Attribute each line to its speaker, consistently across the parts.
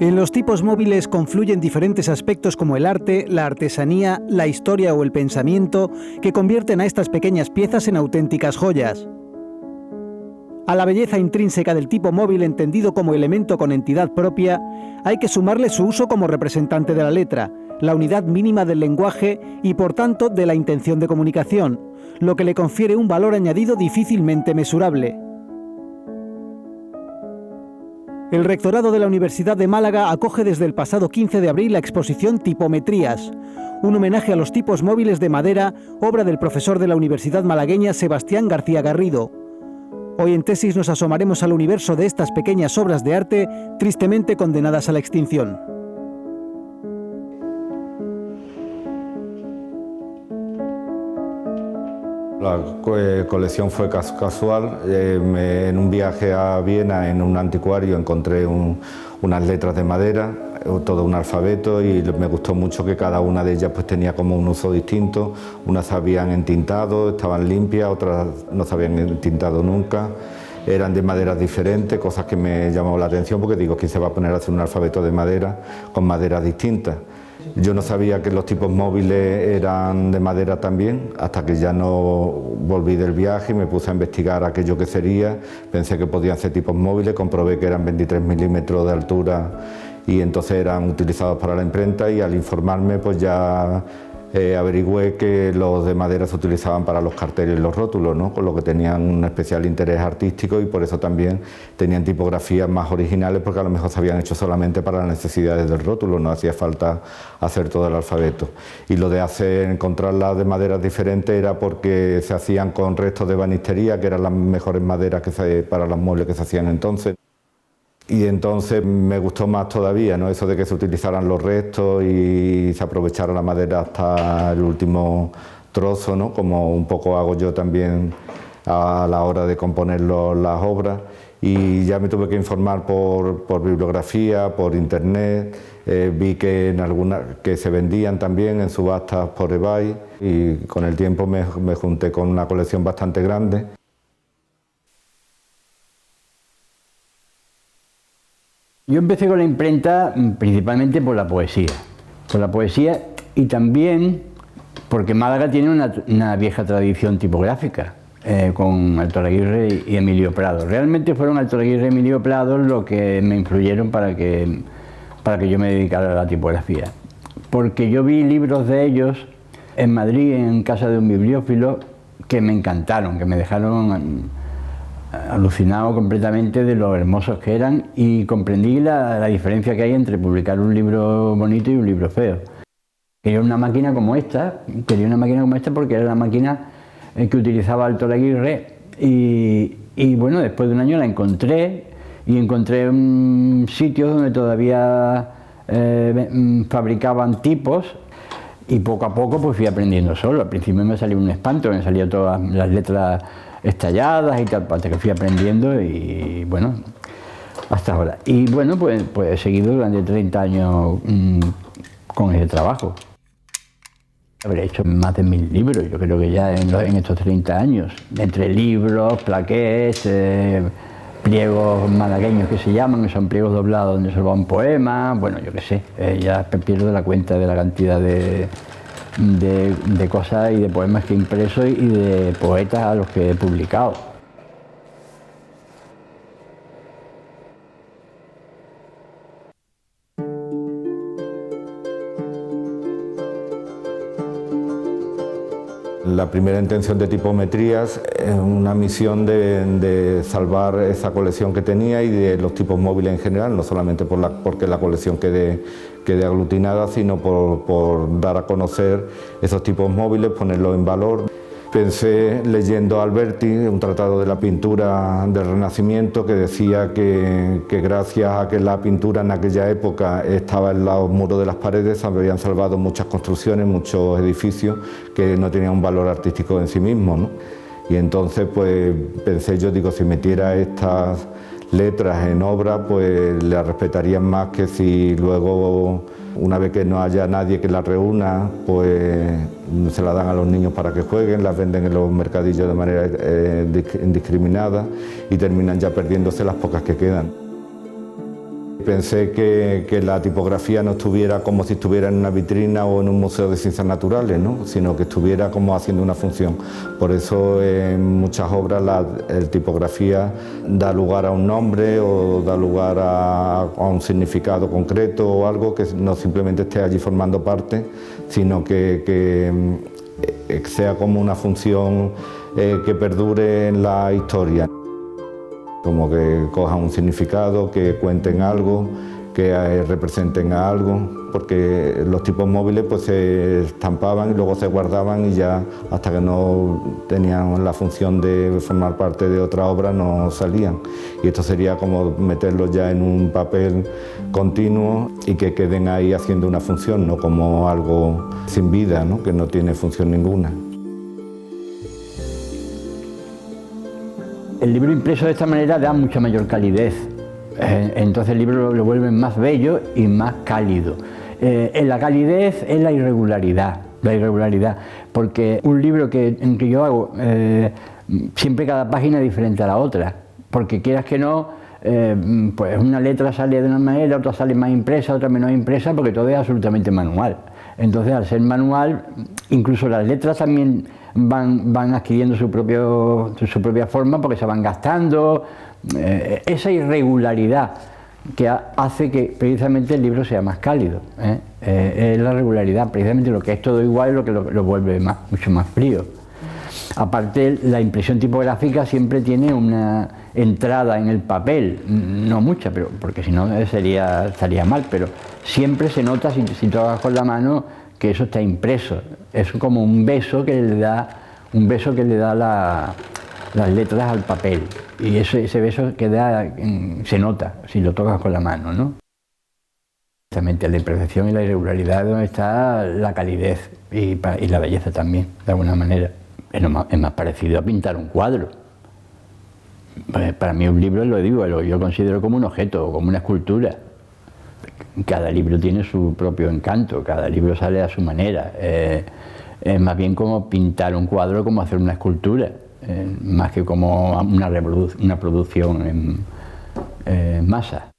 Speaker 1: En los tipos móviles confluyen diferentes aspectos como el arte, la artesanía, la historia o el pensamiento, que convierten a estas pequeñas piezas en auténticas joyas. A la belleza intrínseca del tipo móvil, entendido como elemento con entidad propia, hay que sumarle su uso como representante de la letra, la unidad mínima del lenguaje y, por tanto, de la intención de comunicación, lo que le confiere un valor añadido difícilmente mesurable. El Rectorado de la Universidad de Málaga acoge desde el pasado 15 de abril la exposición Tipometrías, un homenaje a los tipos móviles de madera, obra del profesor de la Universidad malagueña Sebastián García Garrido. Hoy en Tesis nos asomaremos al universo de estas pequeñas obras de arte tristemente condenadas a la extinción.
Speaker 2: La colección fue casual. En un viaje a Viena, en un anticuario, encontré unas letras de madera, todo un alfabeto, y me gustó mucho que cada una de ellas pues tenía como un uso distinto. Unas se habían entintado, estaban limpias, otras no se habían entintado nunca. Eran de maderas diferentes, cosas que me llamó la atención porque digo, ¿quién se va a poner a hacer un alfabeto de madera con maderas distintas? Yo no sabía que los tipos móviles eran de madera también, hasta que ya no volví del viaje y me puse a investigar aquello que sería. Pensé que podían ser tipos móviles, comprobé que eran 23 milímetros de altura y entonces eran utilizados para la imprenta, y al informarme pues ya averigüé que los de madera se utilizaban para los carteles y los rótulos, ¿no? Con lo que tenían un especial interés artístico, y por eso también tenían tipografías más originales, porque a lo mejor se habían hecho solamente para las necesidades del rótulo, no hacía falta hacer todo el alfabeto. Y lo de encontrarlas de maderas diferentes era porque se hacían con restos de ebanistería, que eran las mejores maderas para los muebles que se hacían entonces. Y entonces me gustó más todavía, ¿no? Eso de que se utilizaran los restos y se aprovechara la madera hasta el último trozo, ¿no? Como un poco hago yo también a la hora de componer las obras. Y ya me tuve que informar por bibliografía, por internet. Vi que en algunas que se vendían también en subastas por eBay, y con el tiempo me junté con una colección bastante grande.
Speaker 3: Yo empecé con la imprenta principalmente por la poesía y también porque Málaga tiene una vieja tradición tipográfica con Alto Aguirre y Emilio Prado. Realmente fueron Alto Aguirre y Emilio Prado los que me influyeron para que yo me dedicara a la tipografía, porque yo vi libros de ellos en Madrid, en casa de un bibliófilo, que me encantaron, que me dejaron alucinado completamente de lo hermosos que eran, y comprendí la diferencia que hay entre publicar un libro bonito y un libro feo. Quería una máquina como esta porque era la máquina que utilizaba Alto Aguirre, y bueno, después de un año la encontré, y encontré sitios donde todavía fabricaban tipos, y poco a poco pues fui aprendiendo solo. Al principio me salió un espanto, me salían todas las letras estalladas y tal, hasta que fui aprendiendo, y bueno, hasta ahora. Y bueno, pues he seguido durante 30 años con ese trabajo. Habré hecho más de 1000 libros, yo creo que ya en estos 30 años, entre libros, plaqués, pliegos malagueños que se llaman, que son pliegos doblados donde se va un poema, bueno, yo qué sé, ya pierdo la cuenta de la cantidad de cosas y de poemas que he impreso y de poetas a los que he publicado.
Speaker 2: La primera intención de Tipometrías es una misión de salvar esa colección que tenía y de los tipos móviles en general, no solamente porque la colección quede aglutinada, sino por dar a conocer esos tipos móviles, ponerlos en valor. Pensé leyendo a Alberti, un tratado de la pintura del Renacimiento, que decía que gracias a que la pintura en aquella época estaba en los muros de las paredes, se habían salvado muchas construcciones, muchos edificios que no tenían un valor artístico en sí mismos, ¿no? Y entonces pues pensé yo, digo, si metiera estas letras en obra, pues las respetarían más que si luego, una vez que no haya nadie que las reúna, pues se las dan a los niños para que jueguen, las venden en los mercadillos de manera indiscriminada y terminan ya perdiéndose las pocas que quedan. Pensé que la tipografía no estuviera como si estuviera en una vitrina o en un museo de ciencias naturales, ¿no? Sino que estuviera como haciendo una función. Por eso en muchas obras la tipografía da lugar a un nombre o da lugar a un significado concreto o algo que no simplemente esté allí formando parte, sino que sea como una función que perdure en la historia. Como que cojan un significado, que cuenten algo, que representen a algo, porque los tipos móviles pues se estampaban y luego se guardaban y ya hasta que no tenían la función de formar parte de otra obra no salían. Y esto sería como meterlos ya en un papel continuo y que queden ahí haciendo una función, no como algo sin vida, ¿no? Que no tiene función ninguna.
Speaker 3: El libro impreso de esta manera da mucha mayor calidez, entonces el libro lo vuelve más bello y más cálido. En la calidez es la irregularidad, porque un libro en que yo hago, siempre cada página es diferente a la otra, porque quieras que no, pues una letra sale de una manera, otra sale más impresa, otra menos impresa, porque todo es absolutamente manual. Entonces, al ser manual, incluso las letras también van adquiriendo su propia forma porque se van gastando. Esa irregularidad que hace que precisamente el libro sea más cálido. Es la regularidad, precisamente lo que es todo igual es lo que lo vuelve mucho más frío. Aparte, la impresión tipográfica siempre tiene una entrada en el papel, no mucha, pero porque si no estaría mal, pero siempre se nota si trabajas con la mano que eso está impreso. Es como un beso que le da las letras al papel, y ese beso se nota si lo tocas con la mano, ¿no? Exactamente, la imperfección y la irregularidad es donde está la calidez y la belleza también, de alguna manera. Es más parecido a pintar un cuadro. Para mí un libro, lo digo, yo considero como un objeto, como una escultura. Cada libro tiene su propio encanto, cada libro sale a su manera. Es más bien como pintar un cuadro, como hacer una escultura, más que como una producción en masa.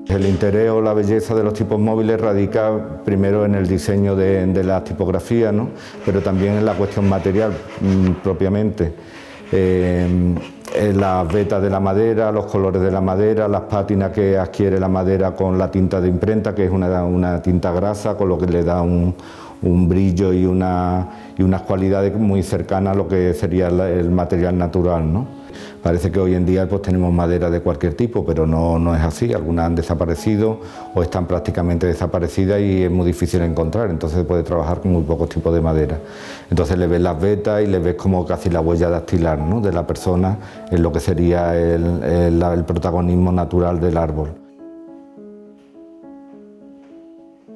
Speaker 2: El interés o la belleza de los tipos móviles radica primero en el diseño de las tipografías, ¿no? Pero también en la cuestión material propiamente. Las vetas de la madera, los colores de la madera, las pátinas que adquiere la madera con la tinta de imprenta, que es una tinta grasa, con lo que le da un brillo y unas cualidades muy cercanas a lo que sería el material natural, ¿no? Parece que hoy en día pues tenemos madera de cualquier tipo, pero no es así. Algunas han desaparecido o están prácticamente desaparecidas y es muy difícil encontrar, entonces se puede trabajar con muy pocos tipos de madera. Entonces le ves las vetas y le ves como casi la huella dactilar, ¿no? De la persona en lo que sería el protagonismo natural del árbol.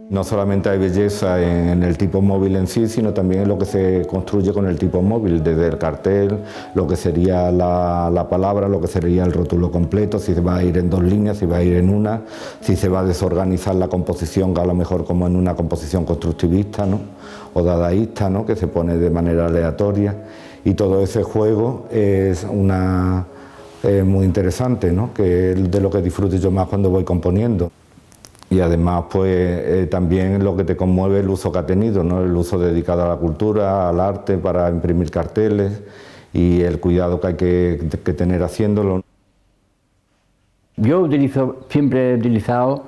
Speaker 2: No solamente hay belleza en el tipo móvil en sí, sino también en lo que se construye con el tipo móvil, desde el cartel, lo que sería la palabra, lo que sería el rótulo completo, si se va a ir en dos líneas, si va a ir en una, si se va a desorganizar la composición, a lo mejor como en una composición constructivista, ¿no? O dadaísta, ¿no? Que se pone de manera aleatoria, y todo ese juego es muy interesante, ¿no? Que es de lo que disfruto yo más cuando voy componiendo. Y además pues también lo que te conmueve el uso que ha tenido, ¿no? El uso dedicado a la cultura, al arte, para imprimir carteles y el cuidado que hay que tener haciéndolo.
Speaker 3: Yo siempre he utilizado,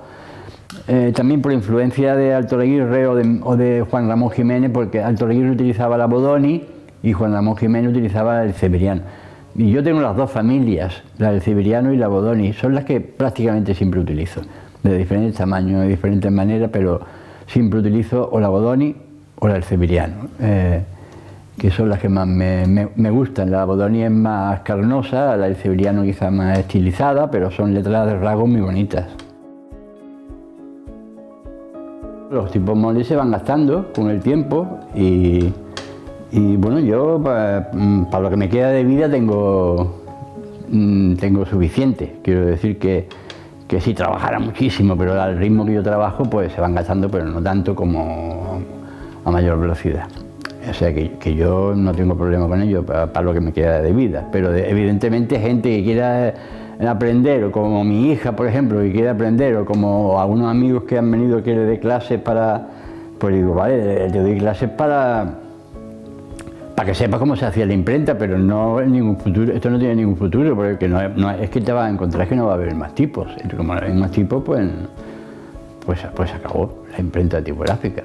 Speaker 3: también por influencia de Alto Aguirre o de Juan Ramón Jiménez, porque Alto Aguirre utilizaba la Bodoni y Juan Ramón Jiménez utilizaba el Severiano. Y yo tengo las dos familias, la del Severiano y la Bodoni, son las que prácticamente siempre utilizo, de diferentes tamaños, de diferentes maneras, pero siempre utilizo o la Bodoni o la del Severiano, que son las que más me gustan. La Bodoni es más carnosa, la del Severiano quizá más estilizada, pero son letras de rasgos muy bonitas. Los tipos móviles se van gastando con el tiempo y bueno, yo para lo que me queda de vida tengo suficiente. Quiero decir que si trabajara muchísimo, pero al ritmo que yo trabajo, pues se van gastando, pero no tanto como a mayor velocidad. O sea que yo no tengo problema con ello para lo que me queda de vida, pero evidentemente gente que quiera aprender, o como mi hija, por ejemplo, que quiere aprender, o como algunos amigos que han venido que le dé clases para, pues digo, vale, te doy clases para que sepas cómo se hacía la imprenta, pero no en ningún futuro, esto no tiene ningún futuro, porque es que te vas a encontrar que no va a haber más tipos, y como no hay más tipos, pues acabó la imprenta tipográfica.